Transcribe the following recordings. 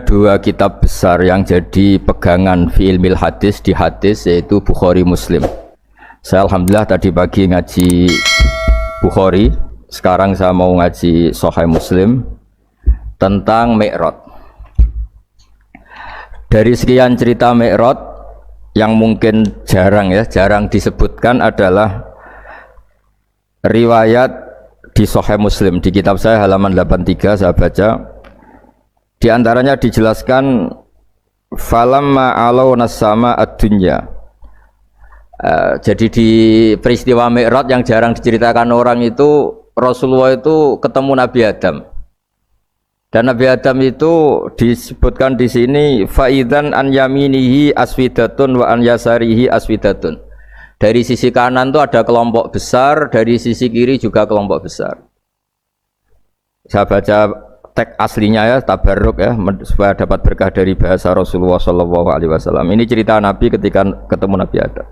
Dua kitab besar yang jadi pegangan fi ilmil hadis di hadis yaitu Bukhari Muslim. Saya alhamdulillah tadi pagi ngaji Bukhari, sekarang saya mau ngaji Sahih Muslim tentang Mi'raj. Dari sekian cerita Mi'raj yang mungkin jarang disebutkan adalah riwayat di Sahih Muslim. Di kitab saya halaman 83 saya baca. Di antaranya dijelaskan falamma alawna sama ad-dunya. Jadi di peristiwa Mi'raj yang jarang diceritakan orang itu, Rasulullah itu ketemu Nabi Adam. Dan Nabi Adam itu disebutkan di sini faidan an yaminihi aswidatun wa an yasarihi aswidatun. Dari sisi kanan itu ada kelompok besar, dari sisi kiri juga kelompok besar. Saya baca teks aslinya ya, tabarruk ya, supaya dapat berkah dari bahasa Rasulullah SAW. Ini cerita Nabi ketika ketemu Nabi Adam.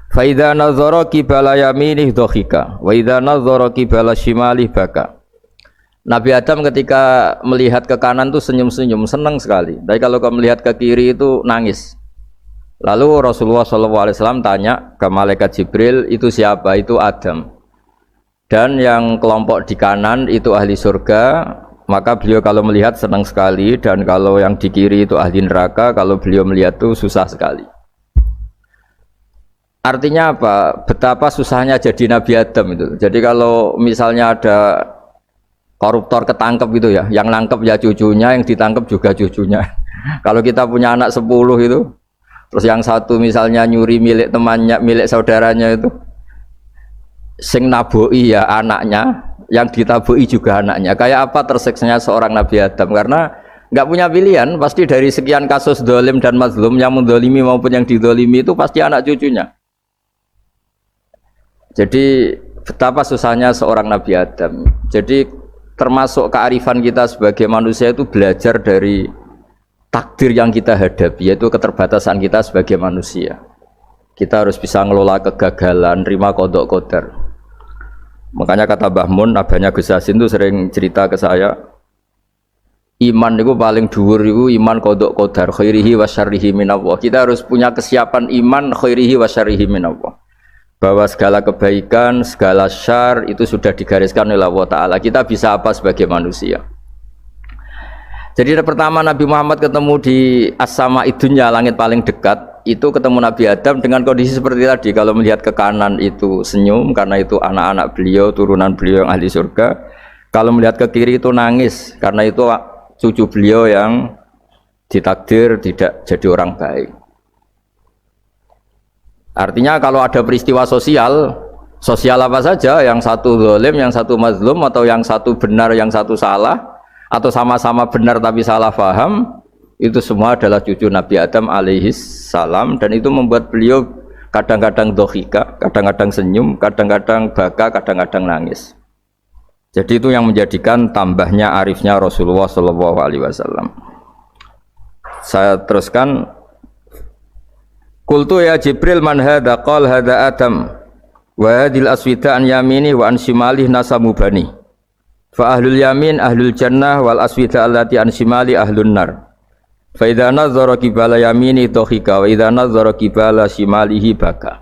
Fa idza nazara qibala yaminih dhakhika wa idza nazara qibala shimalih baka. Nabi Adam ketika melihat ke kanan tuh senyum-senyum, senang sekali. Tapi kalau melihat ke kiri itu nangis. Lalu Rasulullah SAW tanya ke malaikat Jibril, itu siapa? Itu Adam. Dan yang kelompok di kanan itu ahli surga. Maka beliau kalau melihat senang sekali, dan kalau yang di kiri itu ahli neraka, kalau beliau melihat itu susah sekali. Artinya apa? Betapa susahnya jadi Nabi Adam itu. Jadi kalau misalnya ada koruptor ketangkep gitu ya, yang nangkep ya cucunya, yang ditangkep juga cucunya. Kalau kita punya anak 10 itu, terus yang satu misalnya nyuri milik temannya, milik saudaranya itu, sing naboi ya anaknya, yang ditabui juga anaknya. Kayak apa tersiksanya seorang Nabi Adam? Karena nggak punya pilihan, pasti dari sekian kasus dolim dan mazlum, yang mendolimi maupun yang didolimi itu pasti anak cucunya. Jadi betapa susahnya seorang Nabi Adam. Jadi termasuk kearifan kita sebagai manusia itu belajar dari takdir yang kita hadapi, yaitu keterbatasan kita sebagai manusia. Kita harus bisa ngelola kegagalan, terima qadha qadar. Makanya kata Mbah Mun, abahnya Gus Hasin itu sering cerita ke saya, iman itu paling dhuwur itu iman qadha qadar, khairihi wa syarrihi minallah. Kita harus punya kesiapan iman khairihi wa syarrihi minallah. Bahwa segala kebaikan, segala syar itu sudah digariskan oleh Allah Ta'ala. Kita bisa apa sebagai manusia? Jadi pertama Nabi Muhammad ketemu di as-sama'id dunya, langit paling dekat, itu ketemu Nabi Adam dengan kondisi seperti tadi. Kalau melihat ke kanan itu senyum, karena itu anak-anak beliau, turunan beliau yang ahli surga. Kalau melihat ke kiri itu nangis, karena itu cucu beliau yang ditakdir tidak jadi orang baik. Artinya kalau ada peristiwa sosial apa saja, yang satu zalim, yang satu mazlum, atau yang satu benar, yang satu salah, atau sama-sama benar tapi salah faham, itu semua adalah cucu Nabi Adam alaihis salam. Dan itu membuat beliau kadang-kadang dohika, kadang-kadang senyum, kadang-kadang baka, kadang-kadang nangis. Jadi itu yang menjadikan tambahnya arifnya Rasulullah SAW. Saya teruskan. Qultu ya Jibril man hadha? Qal hadha Adam wa hadhil aswida an yamini wa an shimalih nasamu bani. Fa ahlul yamin ahlul jannah wal aswida allati an shimali ahlun nar. Fa idza nazara qibala yamini dhahika wa idza nazara qibala shimalihi baka.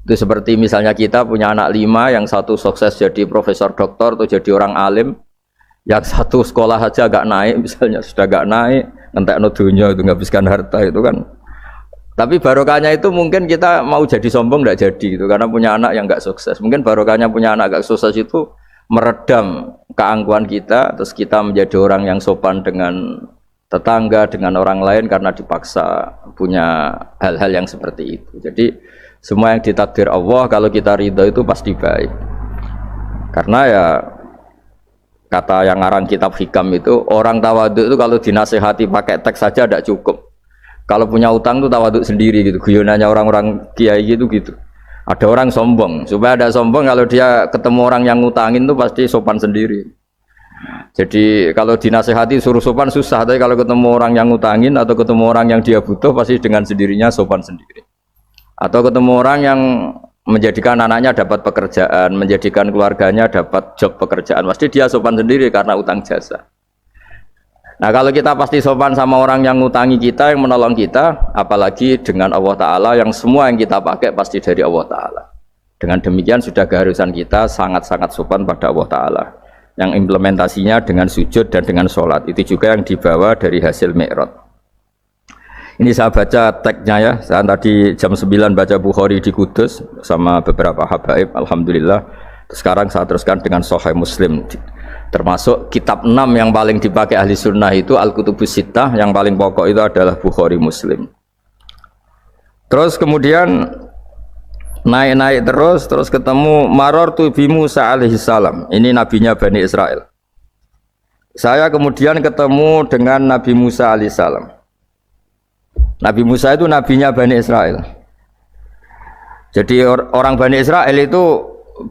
Itu seperti misalnya kita punya anak 5, yang satu sukses jadi profesor doktor atau jadi orang alim, yang satu sekolah saja agak naik, misalnya sudah agak naik, ngentekno dunya itu nghabiskan harta itu kan. Tapi barokahnya itu mungkin kita mau jadi sombong tidak jadi gitu, karena punya anak yang nggak sukses. Mungkin barokahnya punya anak nggak sukses itu meredam keangkuhan kita, terus kita menjadi orang yang sopan dengan tetangga, dengan orang lain karena dipaksa punya hal-hal yang seperti itu. Jadi semua yang ditakdir Allah kalau kita ridho itu pasti baik. Karena ya kata yang ngarang kitab hikam itu, orang tawadhu itu kalau dinasihati pakai teks saja tidak cukup. Kalau punya utang tuh tawaduk sendiri gitu. Guyonannya orang-orang kiai gitu. Ada orang sombong, supaya ada sombong kalau dia ketemu orang yang ngutangin tuh pasti sopan sendiri. Jadi kalau dinasehati suruh sopan susah, tapi kalau ketemu orang yang ngutangin atau ketemu orang yang dia butuh pasti dengan sendirinya sopan sendiri. Atau ketemu orang yang menjadikan anaknya dapat pekerjaan, menjadikan keluarganya dapat job pekerjaan, pasti dia sopan sendiri karena utang jasa. Nah kalau kita pasti sopan sama orang yang ngutangi kita, yang menolong kita, apalagi dengan Allah Ta'ala yang semua yang kita pakai pasti dari Allah Ta'ala. Dengan demikian sudah keharusan kita sangat-sangat sopan pada Allah Ta'ala. Yang implementasinya dengan sujud dan dengan sholat. Itu juga yang dibawa dari hasil Mi'raj. Ini saya baca tagnya ya. Saya tadi jam 9 baca Bukhari di Kudus sama beberapa habaib, alhamdulillah. Sekarang saya teruskan dengan Sahih Muslim. Termasuk kitab 6 yang paling dipakai ahli sunnah itu Al-Kutubus Sittah, yang paling pokok itu adalah Bukhari Muslim. Terus kemudian naik-naik terus ketemu Marartu bi Musa alaihi salam. Ini nabinya Bani Israel. Saya kemudian ketemu dengan Nabi Musa alaihi salam. Nabi Musa itu nabinya Bani Israel. Jadi orang Bani Israel itu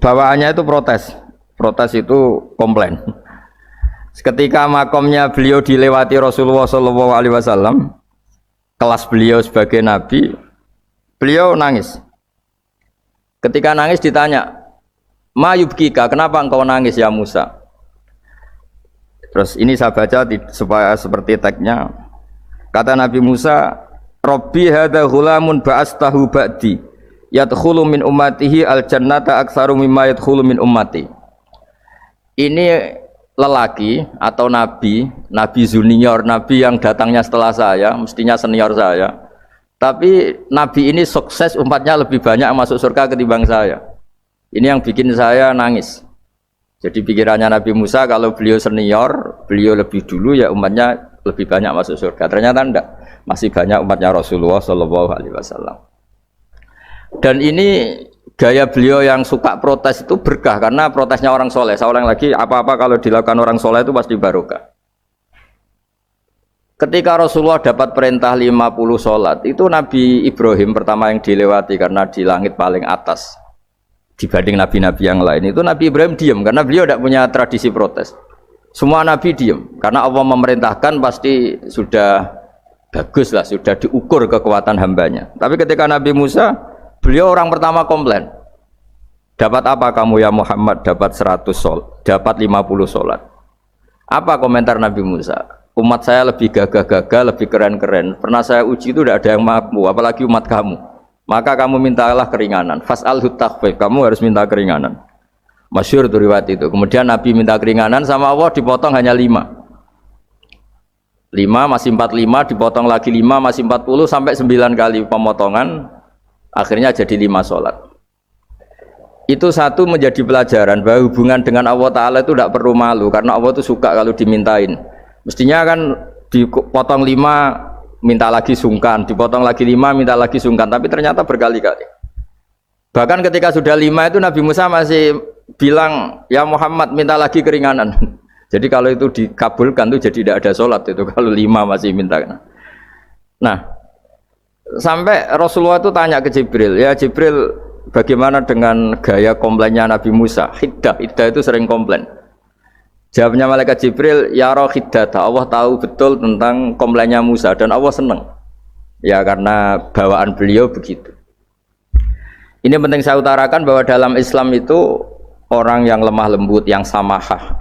bawaannya itu protes. Protes itu komplain. Ketika makomnya beliau dilewati Rasulullah SAW, kelas beliau sebagai nabi, beliau nangis. Ketika nangis ditanya, "Ma yubkika, kenapa engkau nangis ya Musa?" Terus ini saya baca supaya seperti tagnya. Kata Nabi Musa, "Rabbi hadza ghulamun ba'astahu ba'di, yadkhulu min ummatihi al-jannata aktsaru mimma yadkhulu min ummati." Ini lelaki atau nabi junior, nabi yang datangnya setelah saya, mestinya senior saya. Tapi nabi ini sukses, umatnya lebih banyak masuk surga ketimbang saya. Ini yang bikin saya nangis. Jadi pikirannya Nabi Musa kalau beliau senior, beliau lebih dulu ya umatnya lebih banyak masuk surga. Ternyata enggak, masih banyak umatnya Rasulullah SAW. Dan ini gaya beliau yang suka protes itu berkah karena protesnya orang soleh. Saya ulang lagi, apa-apa kalau dilakukan orang soleh itu pasti barokah. Ketika Rasulullah dapat perintah 50 sholat, itu Nabi Ibrahim pertama yang dilewati karena di langit paling atas dibanding nabi-nabi yang lain. Itu Nabi Ibrahim diam karena beliau tidak punya tradisi protes. Semua nabi diam karena Allah memerintahkan pasti sudah bagus lah, sudah diukur kekuatan hambanya. Tapi ketika Nabi Musa, beliau orang pertama komplain. Dapat apa kamu ya Muhammad? Dapat 100 sholat, dapat 50 sholat. Apa komentar Nabi Musa? Umat saya lebih gagah-gagah, lebih keren-keren. Pernah saya uji itu tidak ada yang mampu, apalagi umat kamu. Maka kamu mintalah keringanan. Fas'alhu takhfif, kamu harus minta keringanan. Masyhur itu riwayat itu. Kemudian Nabi minta keringanan sama Allah dipotong hanya 5. 5 masih 45, dipotong lagi 5 masih 40 sampai 9 kali pemotongan. Akhirnya jadi 5 sholat. Itu satu menjadi pelajaran bahwa hubungan dengan Allah Ta'ala itu tidak perlu malu. Karena Allah itu suka kalau dimintain. Mestinya kan dipotong 5 minta lagi sungkan, dipotong lagi 5 minta lagi sungkan. Tapi ternyata berkali-kali. Bahkan ketika sudah 5 itu Nabi Musa masih bilang, "Ya Muhammad minta lagi keringanan." Jadi kalau itu dikabulkan itu jadi tidak ada sholat itu. Kalau 5 masih minta. Nah, sampai Rasulullah itu tanya ke Jibril, "Ya Jibril, bagaimana dengan gaya komplainnya Nabi Musa?" Hiddah itu sering komplain. Jawabnya malaikat Jibril, "Ya roh hiddata." Allah tahu betul tentang komplainnya Musa dan Allah senang. Ya karena bawaan beliau begitu. Ini penting saya utarakan bahwa dalam Islam itu orang yang lemah lembut, yang samahah,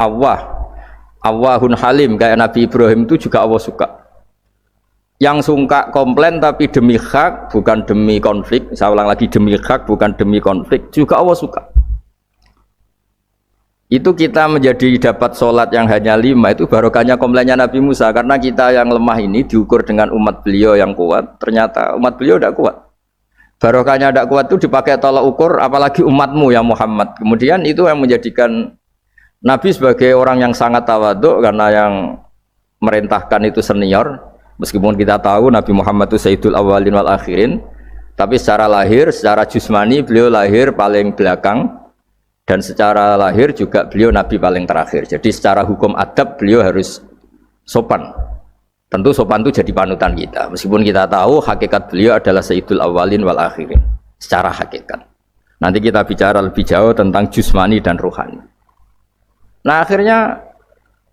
Allahun halim kayak Nabi Ibrahim itu juga Allah suka. Yang suka komplain tapi demi hak bukan demi konflik, saya ulang lagi, demi hak bukan demi konflik juga Allah suka. Itu kita menjadi dapat sholat yang hanya 5 itu barokahnya komplainnya Nabi Musa. Karena kita yang lemah ini diukur dengan umat beliau yang kuat, ternyata umat beliau tidak kuat. Barokahnya tidak kuat itu dipakai tolak ukur, apalagi umatmu ya Muhammad. Kemudian itu yang menjadikan Nabi sebagai orang yang sangat tawaduk karena yang merintahkan itu senior. Meskipun kita tahu Nabi Muhammad itu Sayyidul Awwalin wal Akhirin, tapi secara lahir, secara jusmani beliau lahir paling belakang, dan secara lahir juga beliau Nabi paling terakhir. Jadi secara hukum adab beliau harus sopan. Tentu sopan itu jadi panutan kita. Meskipun kita tahu hakikat beliau adalah Sayyidul Awwalin wal Akhirin secara hakikat. Nanti kita bicara lebih jauh tentang jusmani dan ruhani. Nah akhirnya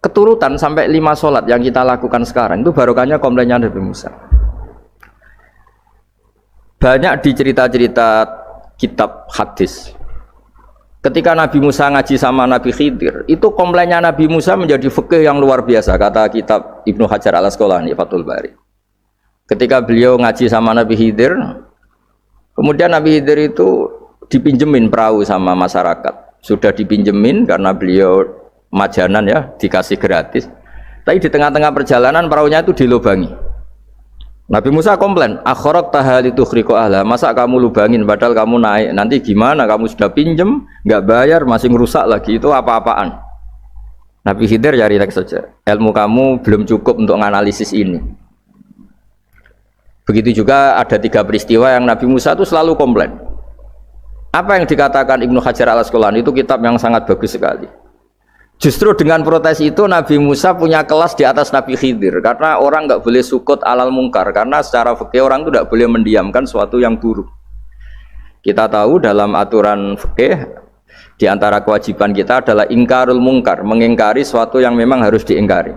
keturutan sampai 5 sholat yang kita lakukan sekarang itu barokahnya komplainnya Nabi Musa. Banyak di cerita-cerita kitab hadis Ketika Nabi Musa ngaji sama Nabi Khidir, itu komplainnya Nabi Musa menjadi fikih yang luar biasa, kata kitab Ibnu Hajar Al-Asqalani Fathul Bari. Ketika beliau ngaji sama Nabi Khidir, kemudian Nabi Khidir itu dipinjemin perahu sama masyarakat. Sudah dipinjemin karena beliau majanan ya, dikasih gratis. Tapi di tengah-tengah perjalanan perahunya itu dilubangi. Nabi Musa komplain, akhirat tahal itu khriqo ahla, masa kamu lubangin padahal kamu naik, nanti gimana, kamu sudah pinjem, nggak bayar, masih ngerusak lagi, itu apa-apaan. Nabi Khidir ya relax saja, ilmu kamu belum cukup untuk menganalisis ini. Begitu juga ada 3 peristiwa yang Nabi Musa itu selalu komplain. Apa yang dikatakan Ibnu Hajar Al-Asqalani itu kitab yang sangat bagus sekali. Justru dengan protes itu Nabi Musa punya kelas di atas Nabi Khidir, karena orang nggak boleh sukut alal mungkar, karena secara fikih orang itu tidak boleh mendiamkan sesuatu yang buruk. Kita tahu dalam aturan fikih di antara kewajiban kita adalah ingkarul mungkar, mengingkari sesuatu yang memang harus diingkari.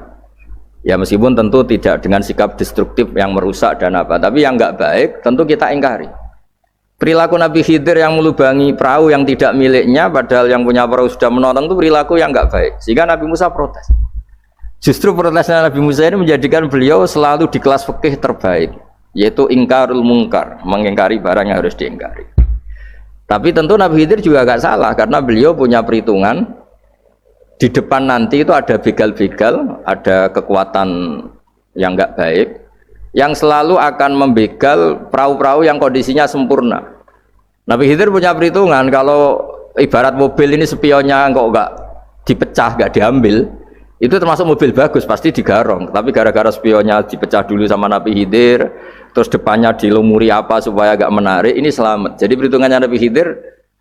Ya meskipun tentu tidak dengan sikap destruktif yang merusak dan apa, tapi yang nggak baik tentu kita ingkari. Perilaku Nabi Khidir yang melubangi perahu yang tidak miliknya padahal yang punya perahu sudah menonton itu perilaku yang enggak baik, sehingga Nabi Musa protes. Justru protesnya Nabi Musa ini menjadikan beliau selalu di kelas fikih terbaik, yaitu ingkarul mungkar, mengingkari barang yang harus diingkari. Tapi tentu Nabi Khidir juga enggak salah, karena beliau punya perhitungan di depan nanti itu ada begal-begal, ada kekuatan yang enggak baik yang selalu akan membegal perahu-perahu yang kondisinya sempurna. Nabi Khidir punya perhitungan, kalau ibarat mobil ini spionnya kok enggak dipecah, enggak diambil, itu termasuk mobil bagus, pasti digarong. Tapi gara-gara spionnya dipecah dulu sama Nabi Khidir, terus depannya dilumuri apa supaya enggak menarik, ini selamat. Jadi perhitungannya Nabi Khidir,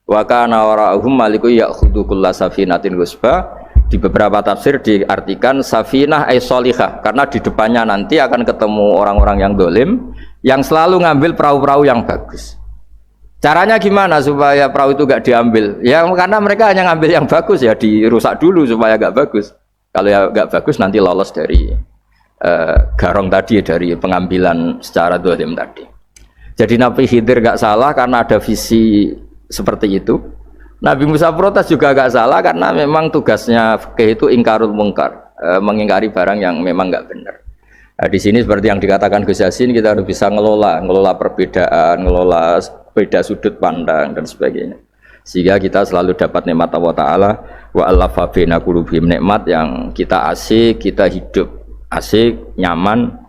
wa kana wara'uhum maliku ya'khudhu kulla safinatin ghusba. Di beberapa tafsir diartikan safinah ay sholihah, karena di depannya nanti akan ketemu orang-orang yang dolim yang selalu ngambil perahu-perahu yang bagus. Caranya gimana supaya perahu itu gak diambil? Ya karena mereka hanya ngambil yang bagus, ya dirusak dulu supaya gak bagus. Kalau ya gak bagus nanti lolos dari garong tadi, dari pengambilan secara dolim tadi. Jadi Nabi Khidir gak salah karena ada visi seperti itu. Nabi Musa protes juga agak salah karena memang tugasnya fikih itu ingkarul mungkar, mengingkari barang yang memang nggak benar. Nah, di sini seperti yang dikatakan Gus Yassin, kita harus bisa ngelola perbedaan, ngelola beda sudut pandang dan sebagainya, sehingga kita selalu dapat nikmat Allah Taala, wa allafa baina qulubihim, nikmat yang kita asik, kita hidup asik, nyaman.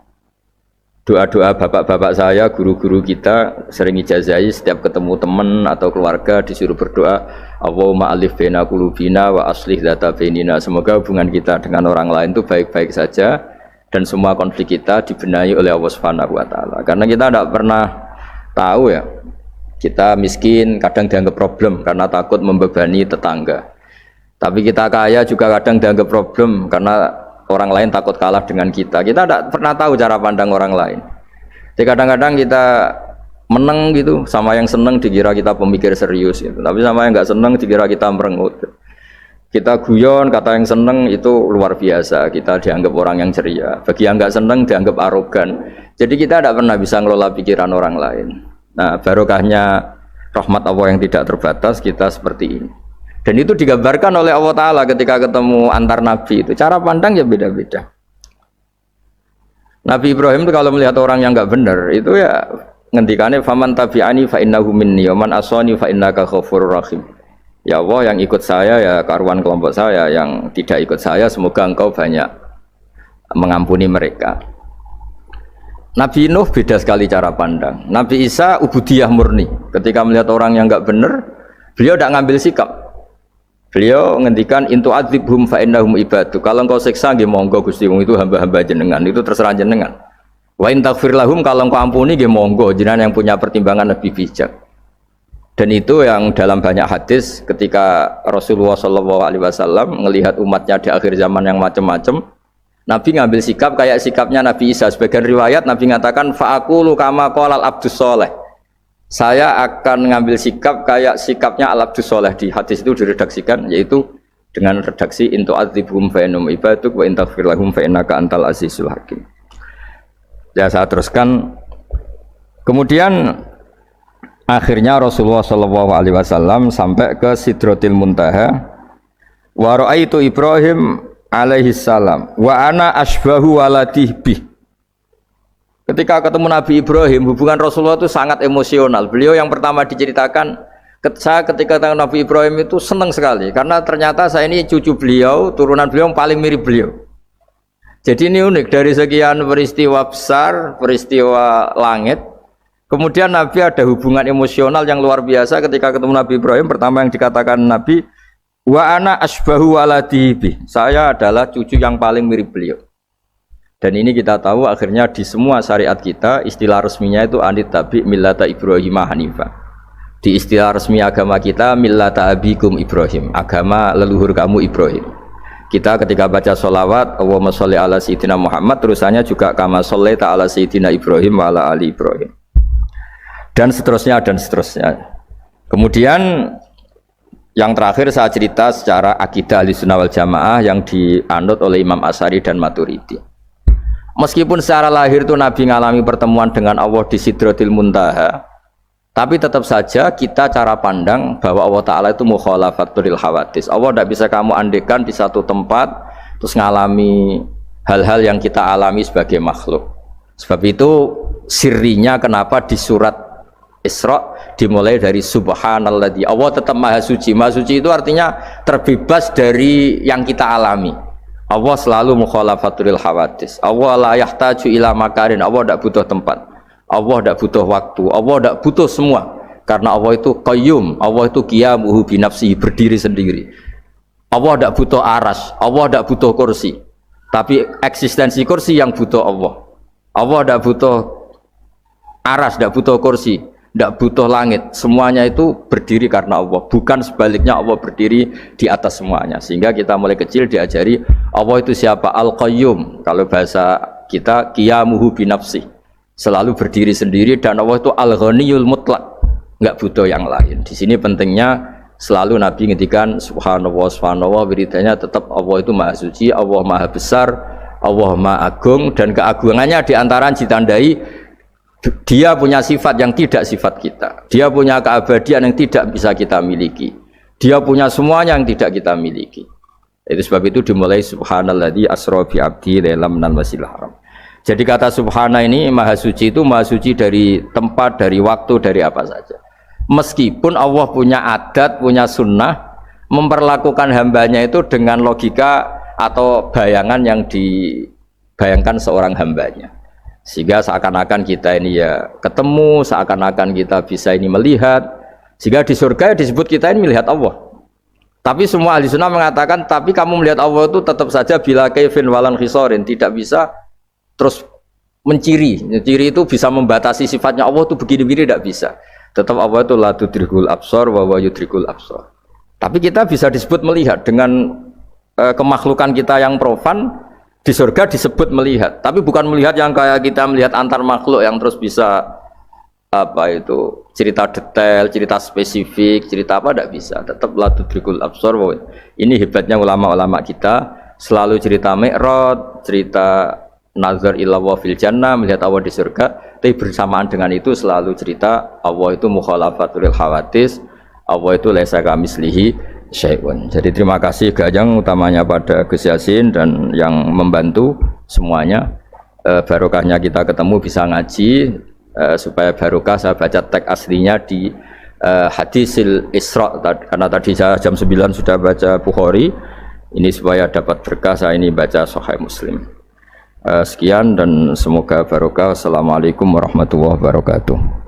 Doa-doa bapak-bapak saya, guru-guru kita sering ijazahi setiap ketemu teman atau keluarga disuruh berdoa, Allahumma alif baina qulubina wa aslih dzata bainina. Semoga hubungan kita dengan orang lain itu baik-baik saja dan semua konflik kita dibenahi oleh Allah Subhanahu wa taala. Karena kita tidak pernah tahu ya, kita miskin kadang dianggap problem karena takut membebani tetangga. Tapi kita kaya juga kadang dianggap problem karena orang lain takut kalah dengan kita. Kita tidak pernah tahu cara pandang orang lain. Jadi kadang-kadang kita menang gitu, sama yang seneng dikira kita pemikir serius gitu. Tapi sama yang nggak seneng dikira kita merengut. Kita guyon, kata yang seneng itu luar biasa, kita dianggap orang yang ceria. Bagi yang nggak seneng dianggap arogan. Jadi kita tidak pernah bisa ngelola pikiran orang lain. Nah, barokahnya rahmat Allah yang tidak terbatas, kita seperti ini. Dan itu digambarkan oleh Allah Ta'ala ketika ketemu antar Nabi itu. Cara pandang ya beda-beda. Nabi Ibrahim itu kalau melihat orang yang enggak benar, itu ya ngendikane faman tabi'ani fa innahu minni wa man asani fa innaka ghafurur rahim. Ya Allah, yang ikut saya ya karuan kelompok saya, yang tidak ikut saya semoga engkau banyak mengampuni mereka. Nabi Nuh beda sekali cara pandang. Nabi Isa ubudiyah murni. Ketika melihat orang yang enggak benar, beliau tidak ngambil sikap. Beliau ngendikan intu adzibhum fa innahum ibadu. Kalau engkau siksa nggih monggo Gusti, wong itu hamba-hamba jenengan, itu terserah jenengan. Wa in taghfir lahum, kalau engkau ampuni nggih monggo, jenengan yang punya pertimbangan lebih bijak. Dan itu yang dalam banyak hadis ketika Rasulullah SAW melihat umatnya di akhir zaman yang macam-macam, Nabi ngambil sikap kayak sikapnya Nabi Isa. Sebagian riwayat Nabi mengatakan fa'aqulu kama qalal abdus sholeh. Saya akan ngambil sikap kayak sikapnya al-abdus sholeh. Di hadis itu diredaksikan, yaitu dengan redaksi intu adzibhum fa innahum ibaduk wa in taghfir lahum fa innaka antal azizul hakim. Ya, saya teruskan. Kemudian Akhirnya Rasulullah Shallallahu Alaihi Wasallam sampai ke Sidratil Muntaha. Wa ra'aitu Ibrahim alaihi salam wa ana asbahu waladih bih. Ketika ketemu Nabi Ibrahim, hubungan Rasulullah itu sangat emosional. Beliau yang pertama diceritakan, saya ketika ketemu Nabi Ibrahim itu senang sekali karena ternyata saya ini cucu beliau, turunan beliau yang paling mirip beliau. Jadi ini unik, dari sekian peristiwa besar, peristiwa langit, kemudian Nabi ada hubungan emosional yang luar biasa ketika ketemu Nabi Ibrahim. Pertama yang dikatakan Nabi, wa ana asbahu waladihi, saya adalah cucu yang paling mirip beliau. Dan ini kita tahu akhirnya di semua syariat kita istilah resminya itu anit tabi millata Ibrahim hanifa. Di istilah resmi agama kita millata abikum Ibrahim, agama leluhur kamu Ibrahim. Kita ketika baca sholawat Allahumma sholli ala sayyidina Muhammad, terusannya juga kama shollaita ala sayyidina Ibrahim wa ala ali Ibrahim, dan seterusnya dan seterusnya. Kemudian yang terakhir saya cerita secara akidah Ahlussunnah wal Jamaah yang dianut oleh Imam Asy'ari dan Maturidi. Meskipun secara lahir itu Nabi mengalami pertemuan dengan Allah di Sidratil Muntaha, tapi tetap saja kita cara pandang bahwa Allah Ta'ala itu mukhalafatul hawadis. Allah tidak bisa kamu andekan di satu tempat terus mengalami hal-hal yang kita alami sebagai makhluk. Sebab itu sirinya kenapa di surat Isra dimulai dari subhanalladzi, Allah tetap maha suci. Maha suci itu artinya terbebas dari yang kita alami. Allah selalu mukhalafatul hawadis. Allah la yahtaju ila makarin, Allah tidak butuh tempat, Allah tidak butuh waktu, Allah tidak butuh semua. Karena Allah itu qayyum, Allah itu qiyamuhu binafsihi, berdiri sendiri. Allah tidak butuh aras, Allah tidak butuh kursi. Tapi eksistensi kursi yang butuh Allah. Allah tidak butuh aras, tidak butuh kursi, tidak butuh langit, semuanya itu berdiri karena Allah, bukan sebaliknya Allah berdiri di atas semuanya. Sehingga kita mulai kecil diajari Allah itu siapa? Al-Qayyum, kalau bahasa kita qiyamuhu binafsi, selalu berdiri sendiri, dan Allah itu Al-Ghaniyul Mutlaq, nggak butuh yang lain. Di sini pentingnya selalu Nabi ngendikan subhanallah, subhanallah, wiridanya tetap Allah itu maha suci, Allah maha besar, Allah maha agung, dan keagungannya diantara ditandai dia punya sifat yang tidak sifat kita, dia punya keabadian yang tidak bisa kita miliki, dia punya semuanya yang tidak kita miliki. Itu sebab itu dimulai subhanalladzi asra bi abdi lailam minal masjidil haram. Jadi kata subhana ini maha suci itu maha suci dari tempat, dari waktu, dari apa saja. Meskipun Allah punya adat, punya sunnah memperlakukan hambanya itu dengan logika atau bayangan yang dibayangkan seorang hambanya. Sehingga seakan-akan kita ini ya ketemu, seakan-akan kita bisa ini melihat. Sehingga di surga disebut kita ini melihat Allah. Tapi semua ahli sunnah mengatakan, tapi kamu melihat Allah itu tetap saja bila kaifin walan khisorin, tidak bisa terus menciri. Ciri itu bisa membatasi sifatnya Allah itu begini-begini, tidak bisa. Tetap Allah itu la tudrikul absar wa huwa yudrikul absar. Tapi kita bisa disebut melihat dengan kemakhlukan kita yang profan. Di surga disebut melihat, tapi bukan melihat yang kayak kita melihat antar makhluk yang terus bisa apa itu cerita detail, cerita spesifik, cerita apa, tidak bisa. Tetap la tudrikul absar. Ini hebatnya ulama-ulama kita, selalu cerita Mi'raj, cerita nazar ila wa fil jannah, melihat Allah di surga, tapi bersamaan dengan itu selalu cerita Allah itu mukhalafatul hawadis, Allah itu laisa kamitslihi syai'un. Jadi terima kasih Gajang utamanya pada Gus Yasin dan yang membantu semuanya. Barokahnya kita ketemu bisa ngaji, supaya barokah saya baca teks aslinya di hadisil Isra, karena tadi saya jam 9 sudah baca Bukhari, ini supaya dapat berkah saya ini baca Sahih Muslim. Sekian dan semoga barokah. Assalamualaikum warahmatullahi wabarakatuh.